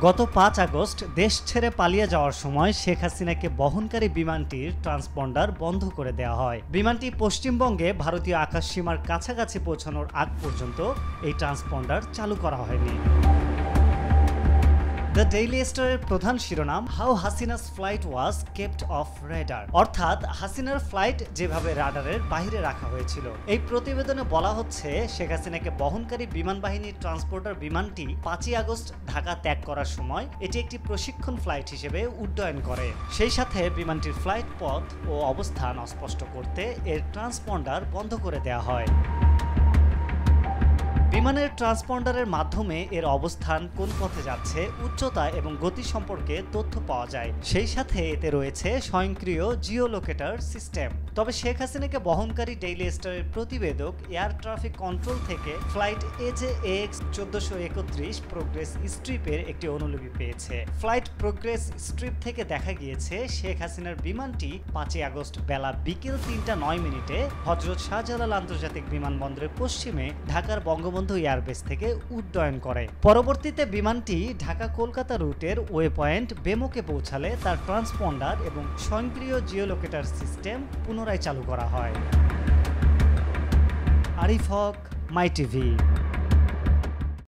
গত ৫ আগস্ট দেশ ছেড়ে পালিয়ে যাওয়ার সময় শেখ হাসিনাকে বহনকারী বিমানটির ট্রান্সপন্ডার বন্ধ করে দেওয়া হয়। বিমানটি পশ্চিমবঙ্গে ভারতীয় আকাশসীমার কাছাকাছি পৌঁছানোর আগ পর্যন্ত এই ট্রান্সপন্ডার চালু করা হয়নি। দ্য ডেইলি স্টারের প্রধান শিরোনাম, how Hasina's flight was kept off radar, অর্থাৎ হাসিনার ফ্লাইট যেভাবে রাডারের বাইরে রাখা হয়েছিল। এই প্রতিবেদনে বলা হচ্ছে, শেখ হাসিনাকে বহনকারী বিমান বাহিনীর ট্রান্সপোর্টার বিমানটি ৫ই আগস্ট ঢাকা ত্যাগ করার সময় এটি একটি প্রশিক্ষণ ফ্লাইট হিসেবে উড্ডয়ন করে। সেই সাথে বিমানটির ফ্লাইট পথ ও অবস্থান অস্পষ্ট করতে এর ট্রান্সপন্ডার বন্ধ করে দেওয়া হয়। বিমানের ট্রান্সপন্ডারের মাধ্যমে এর অবস্থান, কোন পথে যাচ্ছে, উচ্চতা এবং গতি সম্পর্কে তথ্য পাওয়া যায়। সেই সাথে এতে রয়েছে স্বয়ংক্রিয় জিও লোকেটার সিস্টেম। তবে শেখ হাসিনাকে বহনকারী ডেইলি স্টারের প্রতিবেদক এয়ার ট্রাফিক কন্ট্রোল থেকে ফ্লাইট AJAX 1431 প্রোগ্রেস স্ট্রিপের একটি অনুলিপি পেয়েছে। ফ্লাইট প্রোগ্রেস স্ট্রিপ থেকে দেখা গিয়েছে, শেখ হাসিনার বিমানটি 5ই আগস্ট বেলা বিকেল 3টা 9 মিনিটে হযরত শাহজালাল আন্তর্জাতিক বিমানবন্দরের পশ্চিমে ঢাকার বঙ্গবন্ধু এয়ারবেস থেকে উড্ডয়ন করে। পরবর্তীতে বিমানটি ঢাকা কলকাতা রুটের ওয়ে পয়েন্ট বেমোকে পৌঁছালে তার ট্রান্সপন্ডার এবং স্বয়ংক্রিয় জিওলোকেটার সিস্টেম পুনরায় চালু করা হয়। আরিফ হক, মাই টিভি।